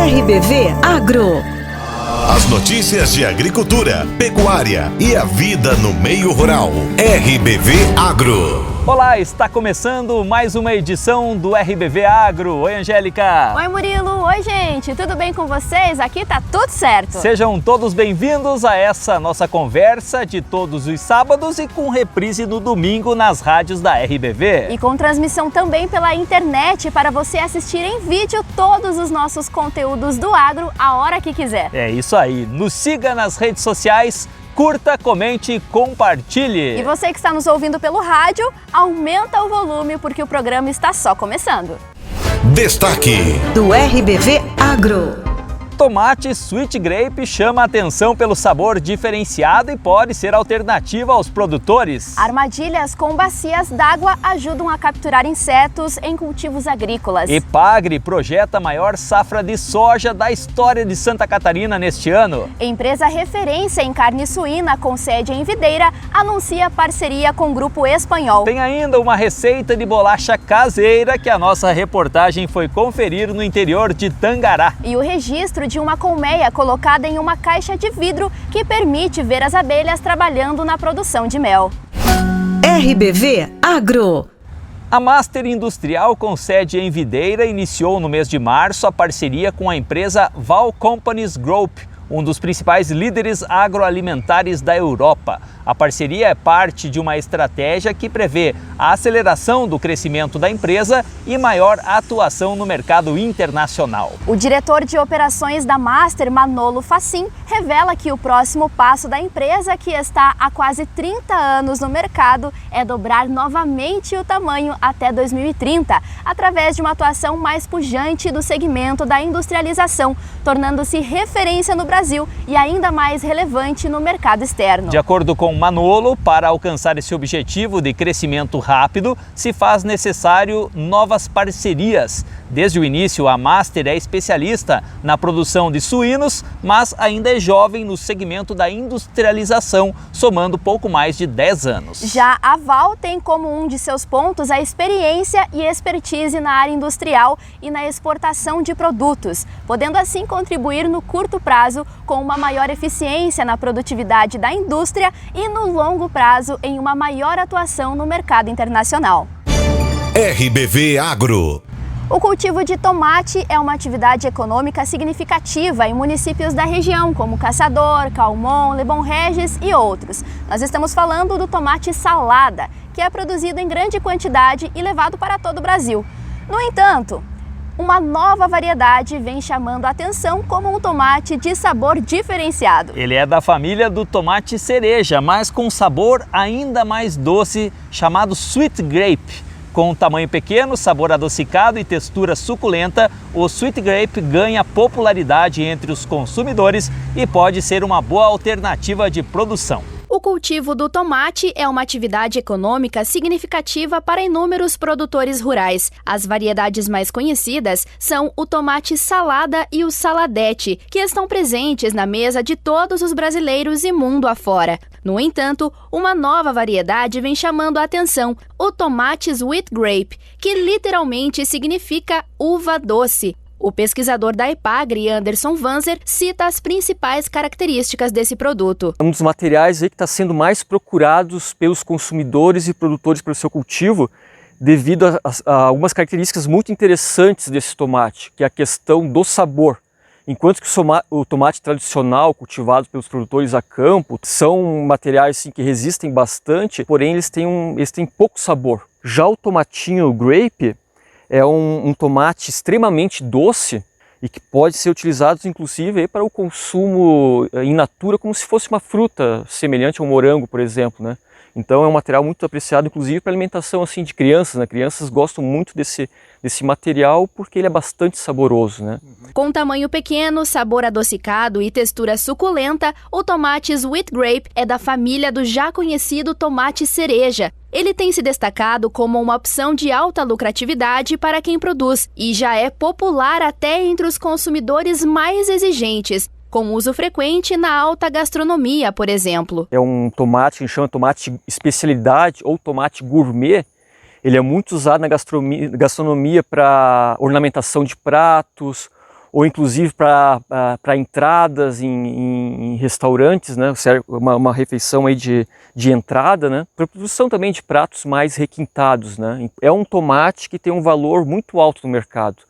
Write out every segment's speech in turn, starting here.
RBV Agro. As notícias de agricultura, pecuária e a vida no meio rural. RBV Agro. Olá, está começando mais uma edição do RBV Agro. Oi, Angélica. Oi, Murilo. Oi, gente. Tudo bem com vocês? Aqui tá tudo certo. Sejam todos bem-vindos a essa nossa conversa de todos os sábados e com reprise no domingo nas rádios da RBV. E com transmissão também pela internet para você assistir em vídeo todos os nossos conteúdos do agro a hora que quiser. É isso aí. Nos siga nas redes sociais. Curta, comente e compartilhe. E você que está nos ouvindo pelo rádio, aumenta o volume porque o programa está só começando. Destaque do RBV Agro. Tomate Sweet Grape chama a atenção pelo sabor diferenciado e pode ser alternativa aos produtores. Armadilhas com bacias d'água ajudam a capturar insetos em cultivos agrícolas. Epagre projeta a maior safra de soja da história de Santa Catarina neste ano. Empresa referência em carne suína com sede em Videira anuncia parceria com o grupo espanhol. Tem ainda uma receita de bolacha caseira que a nossa reportagem foi conferir no interior de Tangará. E o registro de uma colmeia colocada em uma caixa de vidro que permite ver as abelhas trabalhando na produção de mel. RBV Agro. A Master Industrial, com sede em Videira, iniciou no mês de março a parceria com a empresa Val Companies Group, um dos principais líderes agroalimentares da Europa. A parceria é parte de uma estratégia que prevê a aceleração do crescimento da empresa e maior atuação no mercado internacional. O diretor de operações da Master, Manolo Facin, revela que o próximo passo da empresa, que está há quase 30 anos no mercado, é dobrar novamente o tamanho até 2030, através de uma atuação mais pujante do segmento da industrialização, tornando-se referência no Brasil e ainda mais relevante no mercado externo. De acordo com Manolo, para alcançar esse objetivo de crescimento rápido, se faz necessário novas parcerias. Desde o início, a Master é especialista na produção de suínos, mas ainda é jovem no segmento da industrialização, somando pouco mais de 10 anos. Já a Val tem como um de seus pontos a experiência e expertise na área industrial e na exportação de produtos, podendo assim contribuir no curto prazo com uma maior eficiência na produtividade da indústria e no longo prazo em uma maior atuação no mercado internacional. RBV Agro. O cultivo de tomate é uma atividade econômica significativa em municípios da região, como Caçador, Calmon, Lebon Regis e outros. Nós estamos falando do tomate salada, que é produzido em grande quantidade e levado para todo o Brasil. No entanto, uma nova variedade vem chamando a atenção como um tomate de sabor diferenciado. Ele é da família do tomate cereja, mas com sabor ainda mais doce, chamado Sweet Grape. Com tamanho pequeno, sabor adocicado e textura suculenta, o Sweet Grape ganha popularidade entre os consumidores e pode ser uma boa alternativa de produção. O cultivo do tomate é uma atividade econômica significativa para inúmeros produtores rurais. As variedades mais conhecidas são o tomate salada e o saladete, que estão presentes na mesa de todos os brasileiros e mundo afora. No entanto, uma nova variedade vem chamando a atenção, o tomate Sweet Grape, que literalmente significa uva doce. O pesquisador da Epagre, Anderson Vanzer, cita as principais características desse produto. Um dos materiais aí que está sendo mais procurados pelos consumidores e produtores para o seu cultivo, devido a algumas características muito interessantes desse tomate, que é a questão do sabor. Enquanto que o tomate tradicional, cultivado pelos produtores a campo, são materiais assim, que resistem bastante, porém eles têm pouco sabor. Já o tomatinho grape é um tomate extremamente doce e que pode ser utilizado inclusive aí para o consumo in natura, como se fosse uma fruta semelhante ao morango, por exemplo, né? Então é um material muito apreciado, inclusive para alimentação assim, de crianças, né? Crianças gostam muito desse material porque ele é bastante saboroso, né? Com tamanho pequeno, sabor adocicado e textura suculenta, o tomate Sweet Grape é da família do já conhecido tomate cereja. Ele tem se destacado como uma opção de alta lucratividade para quem produz e já é popular até entre os consumidores mais exigentes, com uso frequente na alta gastronomia, por exemplo. É um tomate que a gente chama de tomate especialidade ou tomate gourmet. Ele é muito usado na gastronomia para ornamentação de pratos ou inclusive para entradas em restaurantes, né? Uma refeição aí de entrada, né? Para produção também de pratos mais requintados, né? É um tomate que tem um valor muito alto no mercado.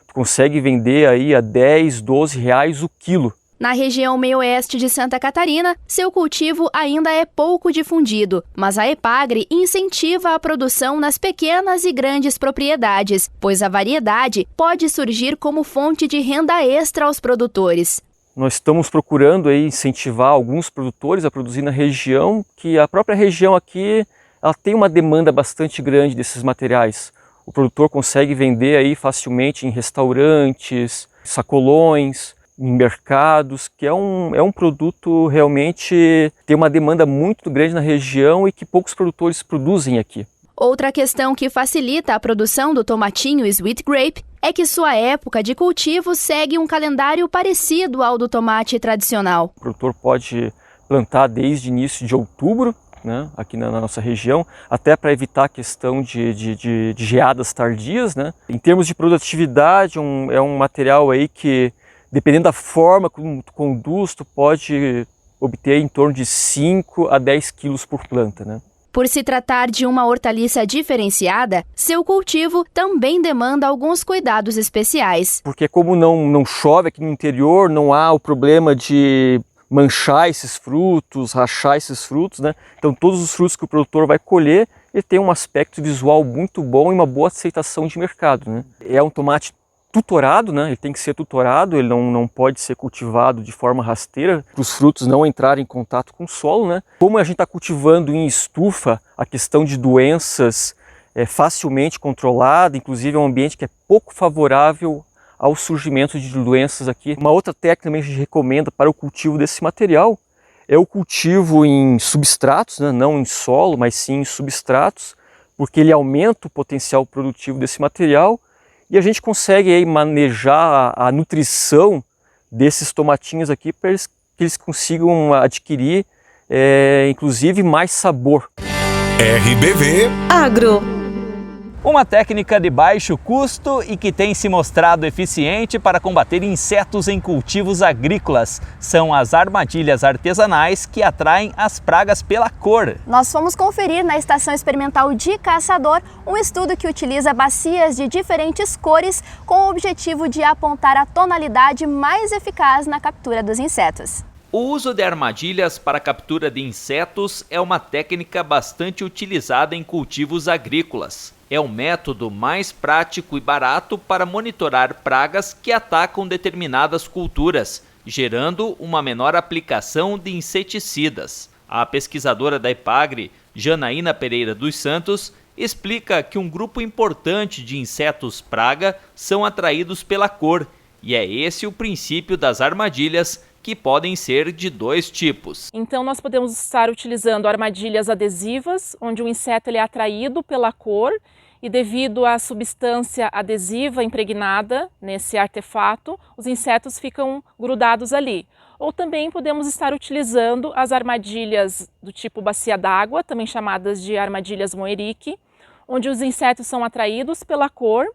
Tu consegue vender aí a 10, 12 reais o quilo. Na região meio-oeste de Santa Catarina, seu cultivo ainda é pouco difundido, mas a Epagre incentiva a produção nas pequenas e grandes propriedades, pois a variedade pode surgir como fonte de renda extra aos produtores. Nós estamos procurando aí incentivar alguns produtores a produzir na região, que a própria região aqui ela tem uma demanda bastante grande desses materiais. O produtor consegue vender aí facilmente em restaurantes, sacolões, em mercados, que é um produto realmente tem uma demanda muito grande na região e que poucos produtores produzem aqui. Outra questão que facilita a produção do tomatinho Sweet Grape é que sua época de cultivo segue um calendário parecido ao do tomate tradicional. O produtor pode plantar desde início de outubro, né, aqui na nossa região, até para evitar a questão de geadas tardias, né. Em termos de produtividade, é um material aí que, dependendo da forma como tu conduz, tu pode obter em torno de 5 a 10 quilos por planta, né? Por se tratar de uma hortaliça diferenciada, seu cultivo também demanda alguns cuidados especiais. Porque como não chove aqui no interior, não há o problema de manchar esses frutos, rachar esses frutos, né? Então todos os frutos que o produtor vai colher, ele tem um aspecto visual muito bom e uma boa aceitação de mercado, né? É um tomate tutorado, né? Ele tem que ser tutorado, ele não pode ser cultivado de forma rasteira, para os frutos não entrarem em contato com o solo, né? Como a gente está cultivando em estufa, a questão de doenças é facilmente controlada, inclusive é um ambiente que é pouco favorável ao surgimento de doenças aqui. Uma outra técnica também que a gente recomenda para o cultivo desse material é o cultivo em substratos, né? Não em solo, mas sim em substratos, porque ele aumenta o potencial produtivo desse material. E a gente consegue aí manejar a nutrição desses tomatinhos aqui para que eles consigam adquirir, inclusive, mais sabor. RBV Agro. Uma técnica de baixo custo e que tem se mostrado eficiente para combater insetos em cultivos agrícolas. São as armadilhas artesanais que atraem as pragas pela cor. Nós fomos conferir na Estação Experimental de Caçador um estudo que utiliza bacias de diferentes cores com o objetivo de apontar a tonalidade mais eficaz na captura dos insetos. O uso de armadilhas para captura de insetos é uma técnica bastante utilizada em cultivos agrícolas. É o método mais prático e barato para monitorar pragas que atacam determinadas culturas, gerando uma menor aplicação de inseticidas. A pesquisadora da Epagre, Janaína Pereira dos Santos, explica que um grupo importante de insetos praga são atraídos pela cor, e é esse o princípio das armadilhas, que podem ser de dois tipos. Então nós podemos estar utilizando armadilhas adesivas, onde o inseto ele é atraído pela cor e devido à substância adesiva impregnada nesse artefato, os insetos ficam grudados ali. Ou também podemos estar utilizando as armadilhas do tipo bacia d'água, também chamadas de armadilhas Moerick, onde os insetos são atraídos pela cor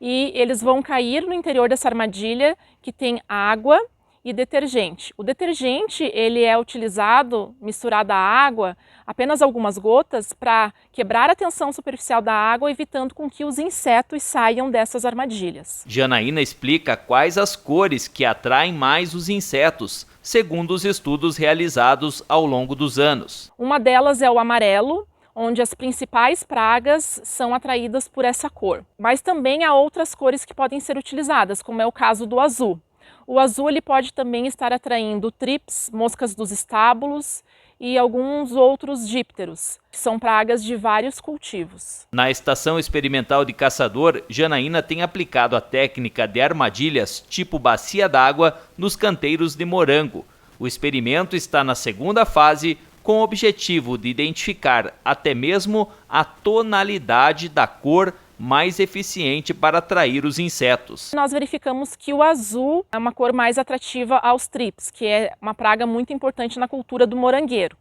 e eles vão cair no interior dessa armadilha que tem água e detergente. O detergente ele é utilizado misturado à água, apenas algumas gotas, para quebrar a tensão superficial da água, evitando com que os insetos saiam dessas armadilhas. Janaína explica quais as cores que atraem mais os insetos, segundo os estudos realizados ao longo dos anos. Uma delas é o amarelo, onde as principais pragas são atraídas por essa cor. Mas também há outras cores que podem ser utilizadas, como é o caso do azul. O azul ele pode também estar atraindo trips, moscas dos estábulos e alguns outros dípteros, que são pragas de vários cultivos. Na Estação Experimental de Caçador, Janaína tem aplicado a técnica de armadilhas tipo bacia d'água nos canteiros de morango. O experimento está na segunda fase, com o objetivo de identificar até mesmo a tonalidade da cor mais eficiente para atrair os insetos. Nós verificamos que o azul é uma cor mais atrativa aos trips, que é uma praga muito importante na cultura do morangueiro.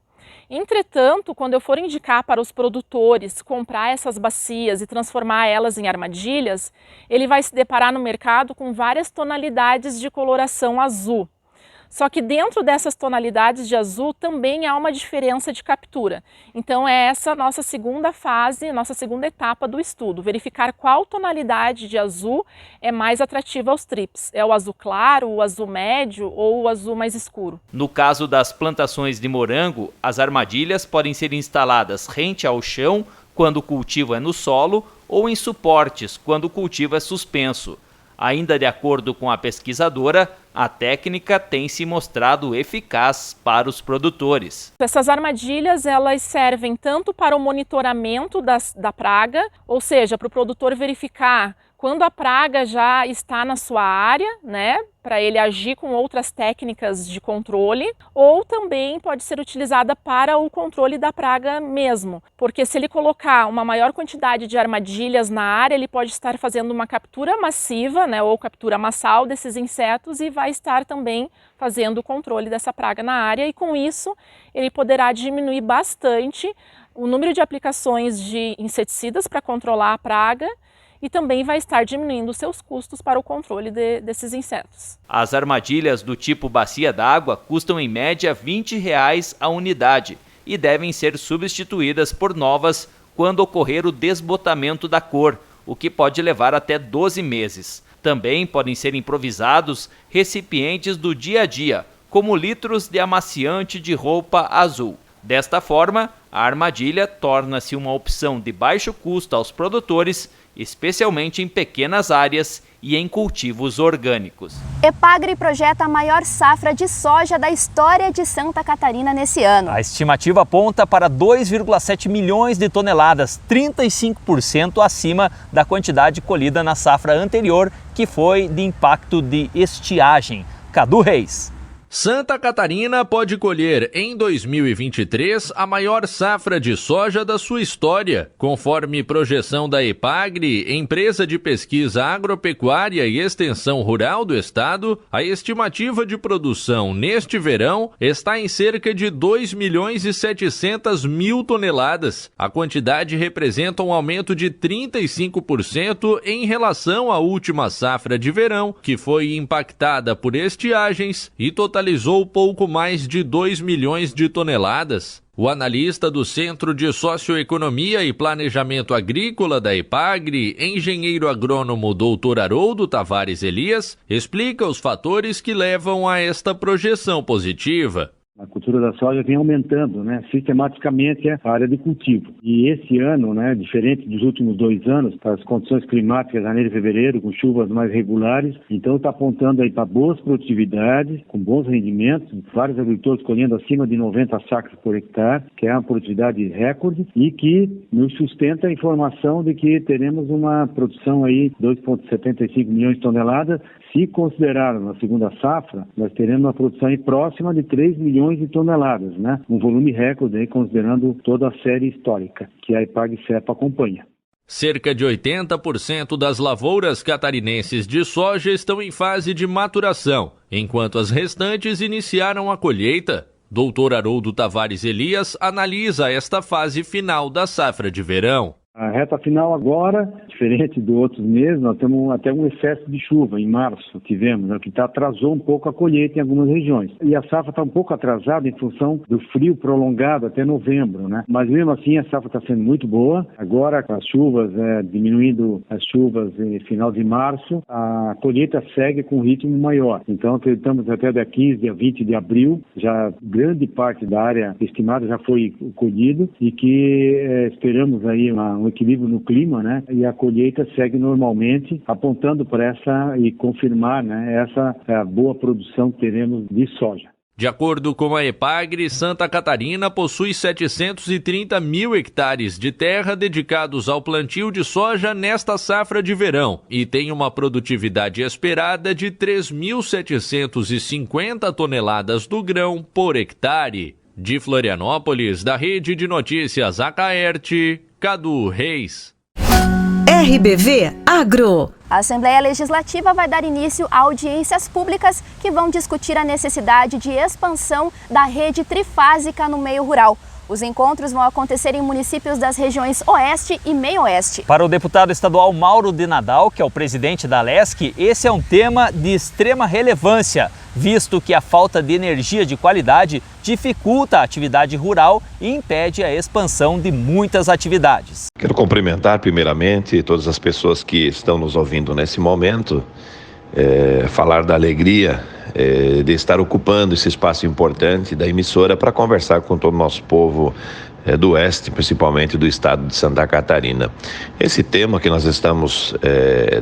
Entretanto, quando eu for indicar para os produtores comprar essas bacias e transformar elas em armadilhas, ele vai se deparar no mercado com várias tonalidades de coloração azul. Só que dentro dessas tonalidades de azul também há uma diferença de captura. Então é essa nossa segunda fase, nossa segunda etapa do estudo, verificar qual tonalidade de azul é mais atrativa aos trips. É o azul claro, o azul médio ou o azul mais escuro? No caso das plantações de morango, as armadilhas podem ser instaladas rente ao chão quando o cultivo é no solo ou em suportes quando o cultivo é suspenso. Ainda de acordo com a pesquisadora, a técnica tem se mostrado eficaz para os produtores. Essas armadilhas elas servem tanto para o monitoramento da praga, ou seja, para o produtor verificar quando a praga já está na sua área, né, para ele agir com outras técnicas de controle, ou também pode ser utilizada para o controle da praga mesmo, porque se ele colocar uma maior quantidade de armadilhas na área, ele pode estar fazendo uma captura massiva, né, ou captura massal desses insetos e vai estar também fazendo o controle dessa praga na área, e com isso ele poderá diminuir bastante o número de aplicações de inseticidas para controlar a praga, e também vai estar diminuindo os seus custos para o controle desses insetos. As armadilhas do tipo bacia d'água custam em média R$ 20 a unidade e devem ser substituídas por novas quando ocorrer o desbotamento da cor, o que pode levar até 12 meses. Também podem ser improvisados recipientes do dia a dia, como litros de amaciante de roupa azul. Desta forma, a armadilha torna-se uma opção de baixo custo aos produtores, especialmente em pequenas áreas e em cultivos orgânicos. Epagri projeta a maior safra de soja da história de Santa Catarina nesse ano. A estimativa aponta para 2,7 milhões de toneladas, 35% acima da quantidade colhida na safra anterior, que foi de impacto de estiagem. Cadu Reis. Santa Catarina pode colher em 2023 a maior safra de soja da sua história. Conforme projeção da Epagri, empresa de pesquisa agropecuária e extensão rural do estado, a estimativa de produção neste verão está em cerca de 2.700.000 toneladas. A quantidade representa um aumento de 35% em relação à última safra de verão, que foi impactada por estiagens e totalizou pouco mais de 2 milhões de toneladas. O analista do Centro de Socioeconomia e Planejamento Agrícola da Epagri, engenheiro agrônomo Dr. Haroldo Tavares Elias, explica os fatores que levam a esta projeção positiva. A cultura da soja vem aumentando, sistematicamente a área de cultivo. E esse ano, diferente dos últimos 2 anos, as condições climáticas, janeiro e fevereiro, com chuvas mais regulares, então está apontando aí para boas produtividades, com bons rendimentos, vários agricultores colhendo acima de 90 sacas por hectare, que é uma produtividade recorde, e que nos sustenta a informação de que teremos uma produção aí 2,75 milhões de toneladas. Se considerarmos na segunda safra, nós teremos uma produção aí próxima de 3 milhões de toneladas, um volume recorde aí, considerando toda a série histórica que a Epagri-Cepa acompanha. Cerca de 80% das lavouras catarinenses de soja estão em fase de maturação, enquanto as restantes iniciaram a colheita. Dr. Haroldo Tavares Elias analisa esta fase final da safra de verão. A reta final agora, diferente dos outros meses, nós temos até um excesso de chuva em março, tivemos, que atrasou um pouco a colheita em algumas regiões. E a safra está um pouco atrasada em função do frio prolongado até novembro, Mas mesmo assim a safra está sendo muito boa. Agora com as chuvas, diminuindo as chuvas no final de março, a colheita segue com um ritmo maior. Então acreditamos até dia 15, dia 20 de abril, já grande parte da área estimada já foi colhido e que esperamos aí um equilíbrio no clima, e a colheita segue normalmente, apontando para essa e confirmar, essa boa produção que teremos de soja. De acordo com a Epagri, Santa Catarina possui 730 mil hectares de terra dedicados ao plantio de soja nesta safra de verão e tem uma produtividade esperada de 3.750 toneladas do grão por hectare. De Florianópolis, da Rede de Notícias Acaerte, Cadu Reis. RBV Agro. A Assembleia Legislativa vai dar início a audiências públicas que vão discutir a necessidade de expansão da rede trifásica no meio rural. Os encontros vão acontecer em municípios das regiões Oeste e Meio-Oeste. Para o deputado estadual Mauro de Nadal, que é o presidente da LESC, esse é um tema de extrema relevância, visto que a falta de energia de qualidade dificulta a atividade rural e impede a expansão de muitas atividades. Quero cumprimentar primeiramente todas as pessoas que estão nos ouvindo nesse momento, falar da alegria de estar ocupando esse espaço importante da emissora para conversar com todo o nosso povo do Oeste, principalmente do estado de Santa Catarina. Esse tema que nós estamos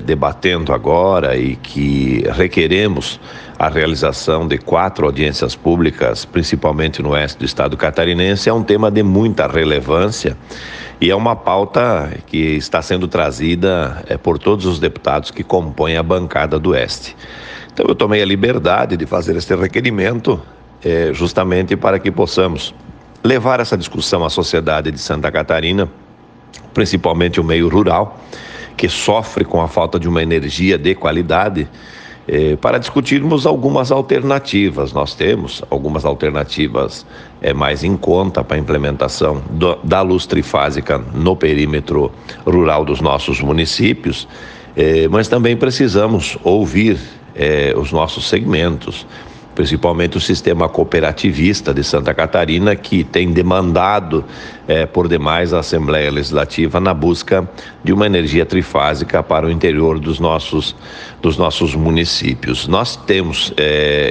debatendo agora e que requeremos a realização de 4 audiências públicas, principalmente no Oeste do estado catarinense, é um tema de muita relevância e é uma pauta que está sendo trazida por todos os deputados que compõem a bancada do Oeste. Então eu tomei a liberdade de fazer este requerimento justamente para que possamos levar essa discussão à sociedade de Santa Catarina, principalmente o meio rural, que sofre com a falta de uma energia de qualidade, para discutirmos algumas alternativas. Nós temos algumas alternativas mais em conta para a implementação da luz trifásica no perímetro rural dos nossos municípios, mas também precisamos ouvir os nossos segmentos, principalmente o sistema cooperativista de Santa Catarina, que tem demandado por demais a Assembleia Legislativa na busca de uma energia trifásica para o interior dos nossos municípios. Nós temos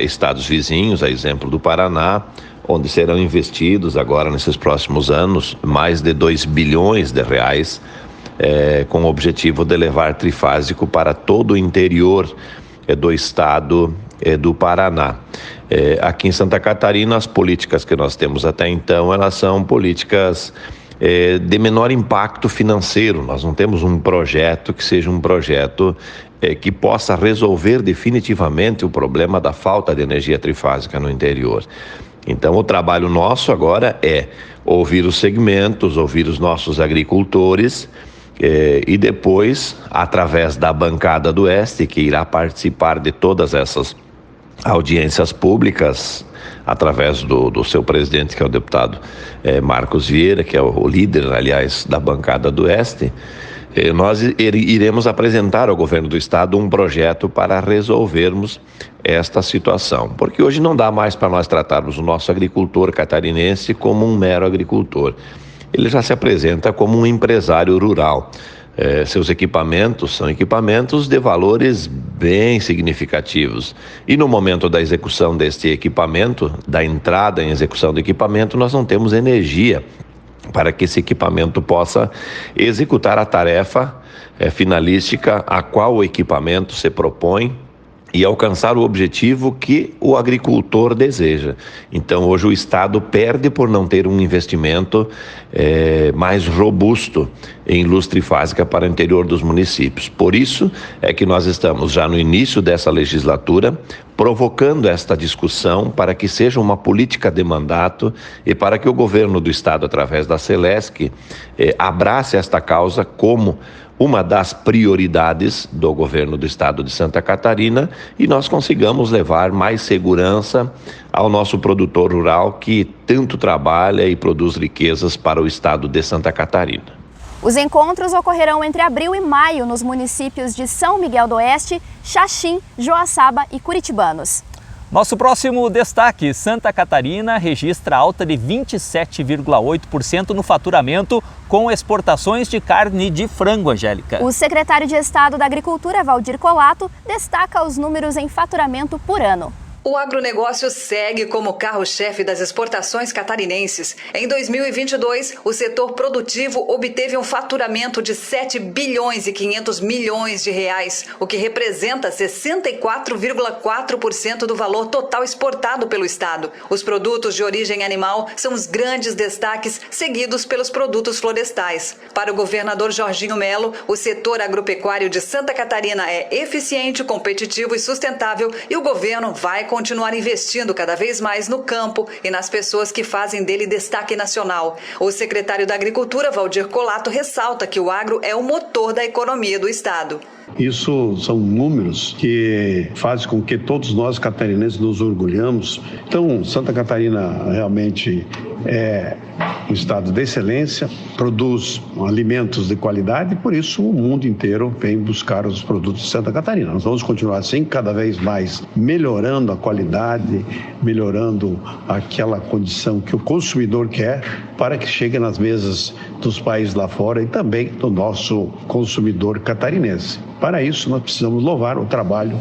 estados vizinhos, a exemplo do Paraná, onde serão investidos agora nesses próximos anos mais de 2 bilhões de reais, com o objetivo de levar trifásico para todo o interior do estado do Paraná. Aqui em Santa Catarina, as políticas que nós temos até então, elas são políticas de menor impacto financeiro. Nós não temos um projeto que seja um projeto que possa resolver definitivamente o problema da falta de energia trifásica no interior. Então, o trabalho nosso agora é ouvir os segmentos, ouvir os nossos agricultores, e depois, através da bancada do Oeste, que irá participar de todas essas audiências públicas, através do seu presidente, que é o deputado Marcos Vieira, que é o líder, aliás, da bancada do Oeste, nós iremos apresentar ao governo do estado um projeto para resolvermos esta situação. Porque hoje não dá mais para nós tratarmos o nosso agricultor catarinense como um mero agricultor. Ele já se apresenta como um empresário rural. Seus equipamentos são equipamentos de valores bem significativos. E no momento da execução deste equipamento, da entrada em execução do equipamento, nós não temos energia para que esse equipamento possa executar a tarefa finalística a qual o equipamento se propõe e alcançar o objetivo que o agricultor deseja. Então, hoje o Estado perde por não ter um investimento mais robusto em luz trifásica para o interior dos municípios. Por isso é que nós estamos já no início dessa legislatura provocando esta discussão para que seja uma política de mandato e para que o governo do Estado, através da Celesc, abrace esta causa como uma das prioridades do governo do estado de Santa Catarina e nós consigamos levar mais segurança ao nosso produtor rural que tanto trabalha e produz riquezas para o estado de Santa Catarina. Os encontros ocorrerão entre abril e maio nos municípios de São Miguel do Oeste, Xaxim, Joaçaba e Curitibanos. Nosso próximo destaque: Santa Catarina registra alta de 27,8% no faturamento com exportações de carne de frango, Angélica. O secretário de Estado da Agricultura, Valdir Colato, destaca os números em faturamento por ano. O agronegócio segue como carro-chefe das exportações catarinenses. Em 2022, o setor produtivo obteve um faturamento de 7 bilhões e 500 milhões de reais, o que representa 64,4% do valor total exportado pelo estado. Os produtos de origem animal são os grandes destaques, seguidos pelos produtos florestais. Para o governador Jorginho Melo, o setor agropecuário de Santa Catarina é eficiente, competitivo e sustentável e o governo vai continuar investindo cada vez mais no campo e nas pessoas que fazem dele destaque nacional. O secretário da Agricultura, Valdir Colato, ressalta que o agro é o motor da economia do estado. Isso são números que fazem com que todos nós catarinenses nos orgulhamos. Então, Santa Catarina realmente é um estado de excelência, produz alimentos de qualidade e por isso o mundo inteiro vem buscar os produtos de Santa Catarina. Nós vamos continuar assim, cada vez mais melhorando a qualidade, melhorando aquela condição que o consumidor quer para que chegue nas mesas dos países lá fora e também do nosso consumidor catarinense. Para isso, nós precisamos louvar o trabalho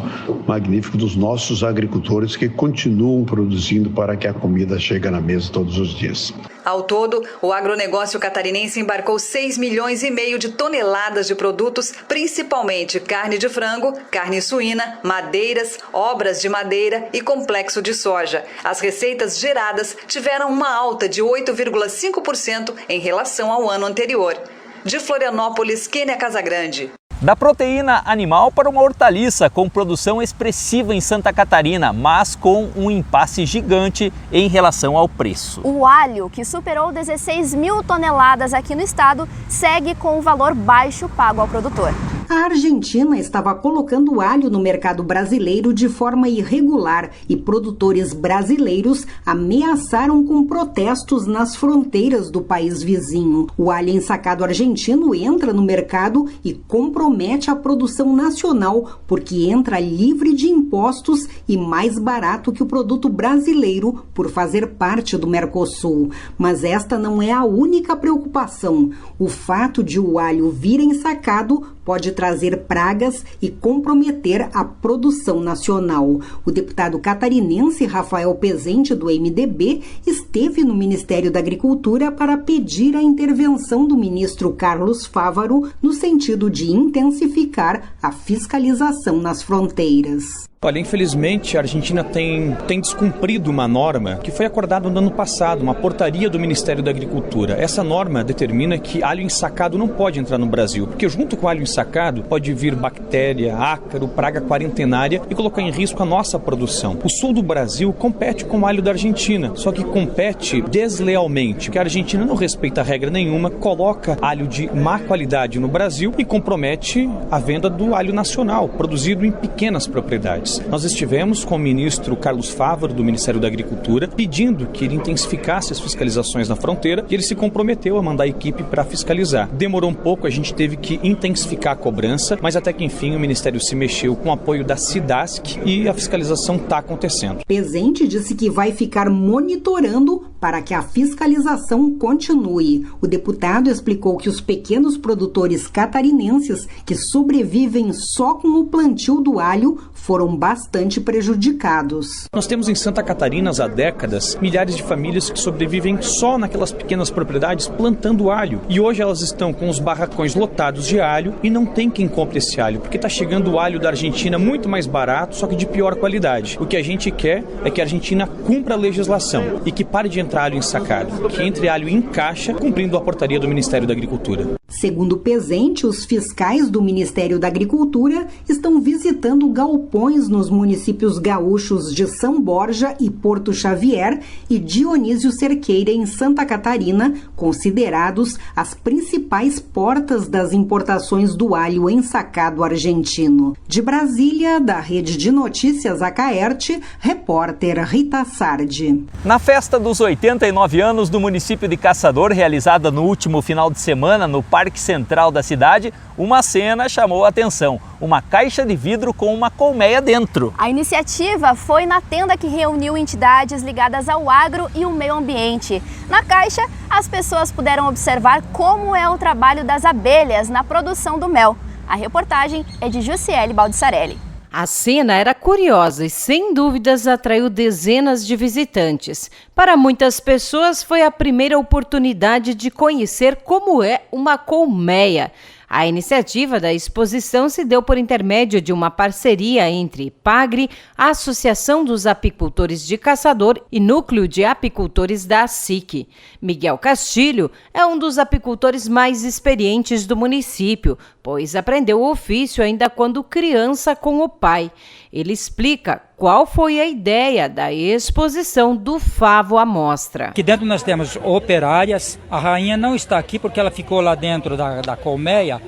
magnífico dos nossos agricultores que continuam produzindo para que a comida chegue na mesa todos os dias. Ao todo, o agronegócio catarinense embarcou 6,5 milhões de toneladas de produtos, principalmente carne de frango, carne suína, madeiras, obras de madeira e complexo de soja. As receitas geradas tiveram uma alta de 8,5% em relação ao ano anterior. De Florianópolis, Kênia Casagrande. Da proteína animal para uma hortaliça com produção expressiva em Santa Catarina, mas com um impasse gigante em relação ao preço. O alho, que superou 16 mil toneladas aqui no estado, segue com o valor baixo pago ao produtor. A Argentina estava colocando alho no mercado brasileiro de forma irregular e produtores brasileiros ameaçaram com protestos nas fronteiras do país vizinho. O alho ensacado argentino entra no mercado e compromete a produção nacional porque entra livre de impostos e mais barato que o produto brasileiro por fazer parte do Mercosul. Mas esta não é a única preocupação. O fato de o alho vir ensacado pode trazer pragas e comprometer a produção nacional. O deputado catarinense Rafael Pezente, do MDB, esteve no Ministério da Agricultura para pedir a intervenção do ministro Carlos Fávaro no sentido de intensificar a fiscalização nas fronteiras. Olha, infelizmente a Argentina tem descumprido uma norma que foi acordada no ano passado, uma portaria do Ministério da Agricultura. Essa norma determina que alho ensacado não pode entrar no Brasil, porque junto com o alho ensacado pode vir bactéria, ácaro, praga quarentenária e colocar em risco a nossa produção. O sul do Brasil compete com o alho da Argentina, só que compete deslealmente, porque a Argentina não respeita regra nenhuma, coloca alho de má qualidade no Brasil e compromete a venda do alho nacional, produzido em pequenas propriedades. Nós estivemos com o ministro Carlos Fávaro, do Ministério da Agricultura, pedindo que ele intensificasse as fiscalizações na fronteira e ele se comprometeu a mandar a equipe para fiscalizar. Demorou um pouco, a gente teve que intensificar a cobrança, mas até que enfim o Ministério se mexeu com o apoio da SIDASC e a fiscalização está acontecendo. Pezente disse que vai ficar monitorando para que a fiscalização continue. O deputado explicou que os pequenos produtores catarinenses que sobrevivem só com o plantio do alho foram bastante prejudicados. Nós temos em Santa Catarina há décadas milhares de famílias que sobrevivem só naquelas pequenas propriedades plantando alho. E hoje elas estão com os barracões lotados de alho e não tem quem compre esse alho, porque está chegando o alho da Argentina muito mais barato, só que de pior qualidade. O que a gente quer é que a Argentina cumpra a legislação e que pare de entrar alho ensacado, que entre alho em caixa, cumprindo a portaria do Ministério da Agricultura. Segundo Pezente, os fiscais do Ministério da Agricultura estão visitando galpões nos municípios gaúchos de São Borja e Porto Xavier e Dionísio Cerqueira, em Santa Catarina, considerados as principais portas das importações do alho ensacado argentino. De Brasília, da Rede de Notícias Acaerte, repórter Rita Sardi. Na festa dos 89 anos do município de Caçador, realizada no último final de semana no Parque Central da cidade, uma cena chamou a atenção: uma caixa de vidro com uma colmeia dentro. A iniciativa foi na tenda que reuniu entidades ligadas ao agro e o meio ambiente. Na caixa, as pessoas puderam observar como é o trabalho das abelhas na produção do mel. A reportagem é de Jussiele Baldissarelli. A cena era curiosa e, sem dúvidas, atraiu dezenas de visitantes. Para muitas pessoas, foi a primeira oportunidade de conhecer como é uma colmeia. A iniciativa da exposição se deu por intermédio de uma parceria entre Pagre, a Associação dos Apicultores de Caçador e Núcleo de Apicultores da ASIC. Miguel Castilho é um dos apicultores mais experientes do município. pois aprendeu o ofício ainda quando criança com o pai. Ele explica qual foi a ideia da exposição do favo à mostra. Aqui dentro nós temos operárias. A rainha não está aqui porque ela ficou lá dentro da colmeia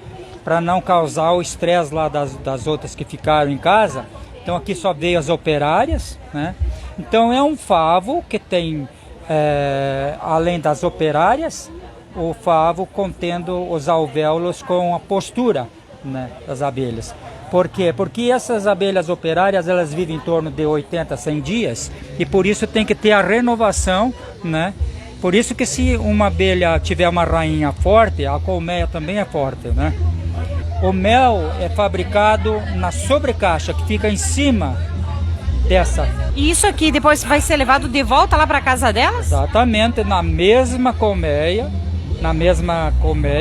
para não causar o estresse lá das outras que ficaram em casa. Então aqui só veio as operárias, né? Então é um favo que tem, além das operárias, o favo contendo os alvéolos com a postura, né, das abelhas. Por quê? Porque essas abelhas operárias, elas vivem em torno de 80 a 100 dias e por isso tem que ter a renovação, né? Por isso que se uma abelha tiver uma rainha forte, a colmeia também é forte, né? O mel é fabricado na sobrecaixa que fica em cima dessa. E isso aqui depois vai ser levado de volta lá para casa delas? Exatamente, na mesma colmeia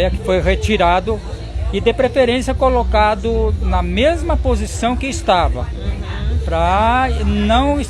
que foi retirado e de preferência colocado na mesma posição que estava, para não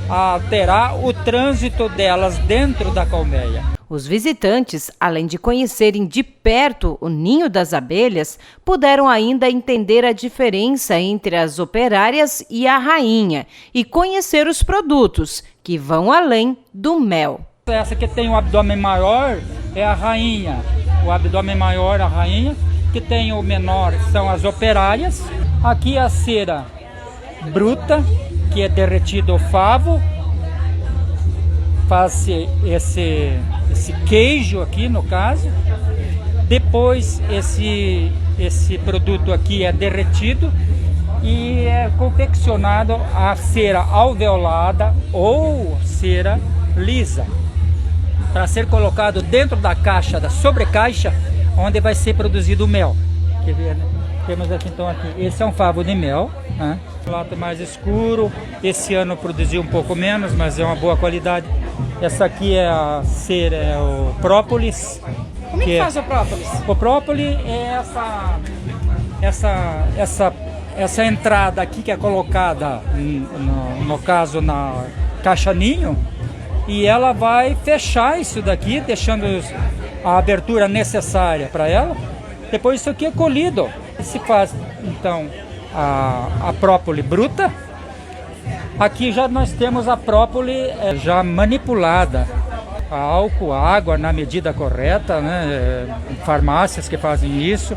alterar o trânsito delas dentro da colmeia. Os visitantes, além de conhecerem de perto o ninho das abelhas, puderam ainda entender a diferença entre as operárias e a rainha e conhecer os produtos que vão além do mel. Essa que tem o abdômen maior é a rainha, o abdômen maior é a rainha, que tem o menor são as operárias. Aqui a cera bruta, que é derretido o favo, faz esse queijo aqui no caso. Depois esse produto aqui é derretido e é confeccionado a cera alveolada ou cera lisa, para ser colocado dentro da caixa, da sobrecaixa, onde vai ser produzido o mel. Quer ver, né? Temos aqui então, esse é um favo de mel, né? O lado mais escuro, esse ano produziu um pouco menos, mas é uma boa qualidade. Essa aqui é a cera, é o própolis. Como é que faz o própolis? O própolis é essa entrada aqui que é colocada, no caso, na caixa ninho, e ela vai fechar isso daqui, deixando a abertura necessária para ela. Depois isso aqui é colhido. Se faz então a própolis bruta. Aqui já nós temos a própolis já manipulada, álcool, água na medida correta, né? Farmácias que fazem isso.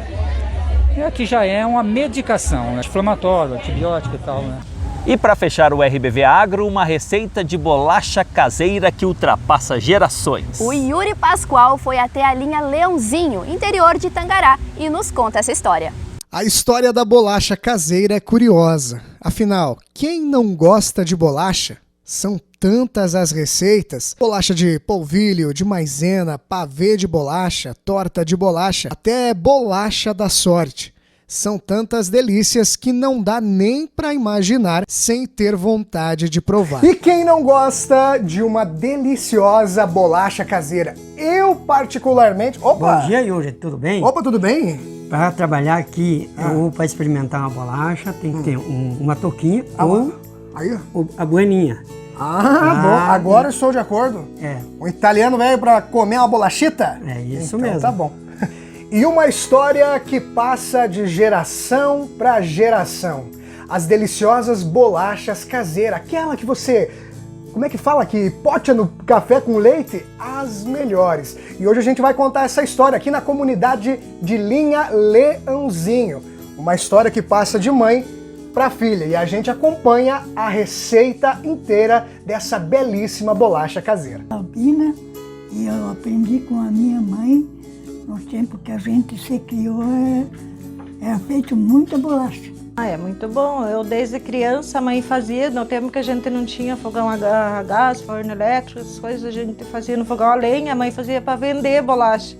E aqui já é uma medicação, né? Inflamatório, antibiótico e tal, né? E para fechar o RBV Agro, uma receita de bolacha caseira que ultrapassa gerações. O Yuri Pascoal foi até a linha Leãozinho, interior de Tangará, e nos conta essa história. A história da bolacha caseira é curiosa. Afinal, quem não gosta de bolacha? São tantas as receitas: bolacha de polvilho, de maisena, pavê de bolacha, torta de bolacha, até bolacha da sorte. São tantas delícias que não dá nem para imaginar sem ter vontade de provar. E quem não gosta de uma deliciosa bolacha caseira? Eu particularmente... Opa! Bom dia, Yuri, tudo bem? Opa, tudo bem? Para trabalhar aqui, ou para experimentar uma bolacha, tem que ter uma touquinha ou a bueninha. Bom, agora eu estou de acordo. O italiano veio para comer uma bolachita? É isso então, mesmo. Tá bom. E uma história que passa de geração para geração. As deliciosas bolachas caseiras, aquela que você, como é que fala, que pote no café com leite? As melhores. E hoje a gente vai contar essa história aqui na comunidade de Linha Leãozinho. Uma história que passa de mãe para filha. E a gente acompanha a receita inteira dessa belíssima bolacha caseira. Albina, e eu aprendi com a minha mãe. No tempo que a gente se criou, era feito muita bolacha. É muito bom. Eu desde criança a mãe fazia, no tempo que a gente não tinha fogão a gás, forno elétrico, essas coisas a gente fazia no fogão a lenha, a mãe fazia para vender bolacha.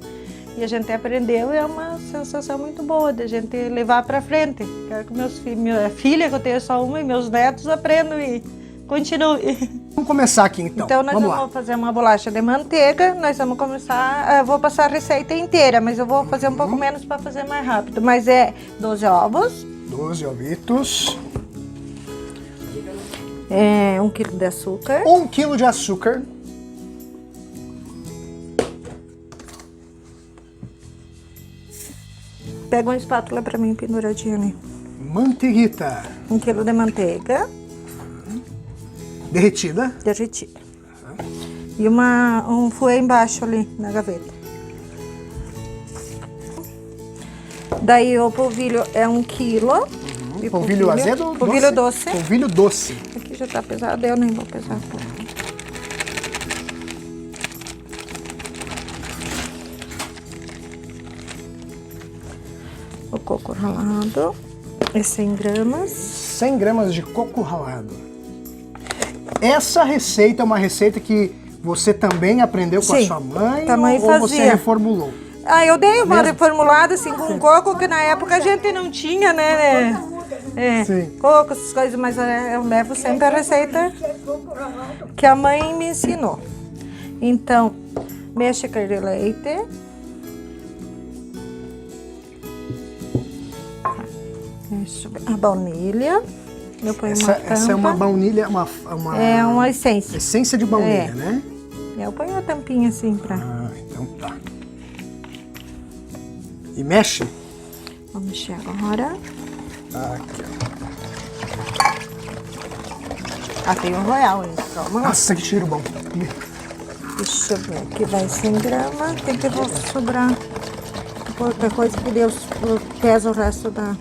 E a gente aprendeu e é uma sensação muito boa de a gente levar para frente. Quero que minha filha, que eu tenho só uma, e meus netos aprendam e continuem. Vamos começar aqui então. Então nós vamos fazer uma bolacha de manteiga, nós vamos começar, vou passar a receita inteira, mas eu vou fazer um pouco menos para fazer mais rápido. Mas é 12 ovos. 12 ovitos. 1 quilo de açúcar. 1 quilo de açúcar. Pega uma espátula pra mim penduradinha ali. Manteiguita. 1 quilo de manteiga. Derretida. Derretida. E um fouet embaixo ali na gaveta. Daí o polvilho é 1 quilo. Polvilho azedo ou polvilho doce? Polvilho doce. Aqui já tá pesado, eu nem vou pesar. O coco ralado é 100 gramas. 100 gramas de coco ralado. Essa receita é uma receita que você também aprendeu com a sua mãe? A mãe ou fazia. Você reformulou? Eu dei uma reformulada assim com coco, que na época a gente não tinha, né? Coco, essas coisas, mas eu levo sempre a receita que a mãe me ensinou. Então, meia xícara de leite. A baunilha. Eu ponho essa é uma baunilha, é uma essência. Essência de baunilha, né? Eu ponho a tampinha assim pra... então tá. E mexe? Vamos mexer agora. Aqui, ó. Tem um royal aí. Toma. Nossa, que cheiro bom. Deixa eu ver. Aqui vai 100 gramas. Tem que sobrar qualquer coisa que Deus pesa o resto da...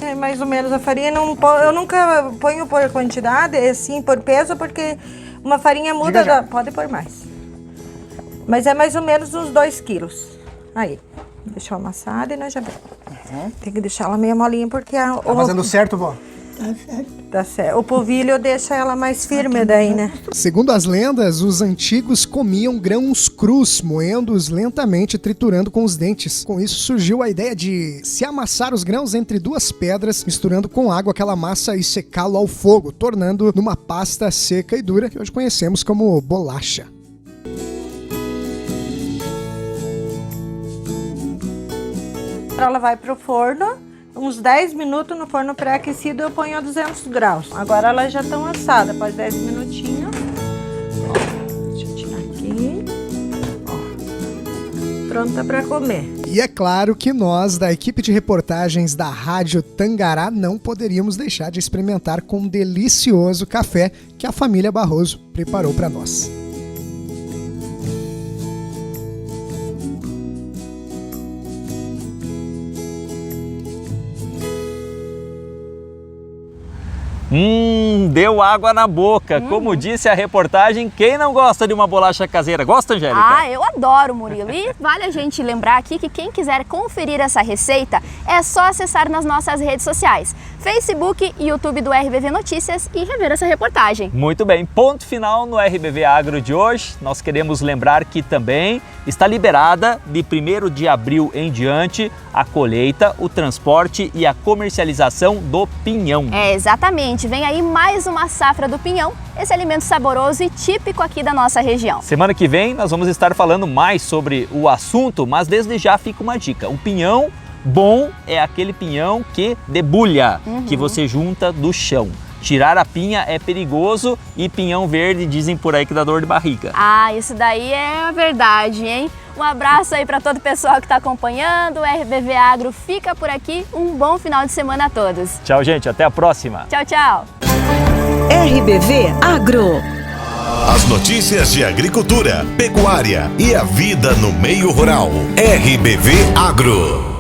É mais ou menos a farinha. Eu nunca ponho por quantidade, assim, por peso, porque uma farinha muda... Pode pôr mais. Mas é mais ou menos uns 2 quilos. Aí. Deixa eu amassar e nós já vemos. Tem que deixar ela meio molinha porque... Tá fazendo certo, vó? Tá certo. Tá certo. O polvilho deixa ela mais firme daí, né? Segundo as lendas, os antigos comiam grãos crus, moendo-os lentamente e triturando com os dentes. Com isso surgiu a ideia de se amassar os grãos entre 2 pedras, misturando com água aquela massa e secá-lo ao fogo, tornando numa pasta seca e dura que hoje conhecemos como bolacha. Ela vai pro forno, uns 10 minutos no forno pré-aquecido eu ponho a 200 graus. Agora elas já estão assadas, após 10 minutinhos. Deixa eu tirar aqui. Pronta para comer. E é claro que nós, da equipe de reportagens da Rádio Tangará, não poderíamos deixar de experimentar com um delicioso café que a família Barroso preparou para nós. Deu água na boca. Como disse a reportagem, quem não gosta de uma bolacha caseira? Gosta, Angélica? Eu adoro, Murilo. E vale a gente lembrar aqui que quem quiser conferir essa receita é só acessar nas nossas redes sociais, Facebook e YouTube do RBV Notícias e rever essa reportagem. Muito bem, ponto final no RBV Agro de hoje. Nós queremos lembrar que também está liberada de 1º de abril em diante a colheita, o transporte e a comercialização do pinhão. Exatamente. Vem aí mais uma safra do pinhão, esse alimento saboroso e típico aqui da nossa região. Semana que vem nós vamos estar falando mais sobre o assunto, mas desde já fica uma dica. O pinhão bom é aquele pinhão que debulha, que você junta do chão. Tirar a pinha é perigoso e pinhão verde dizem por aí que dá dor de barriga. Isso daí é a verdade, hein? Um abraço aí para todo o pessoal que está acompanhando. O RBV Agro fica por aqui. Um bom final de semana a todos. Tchau, gente. Até a próxima. Tchau, tchau. RBV Agro. As notícias de agricultura, pecuária e a vida no meio rural. RBV Agro.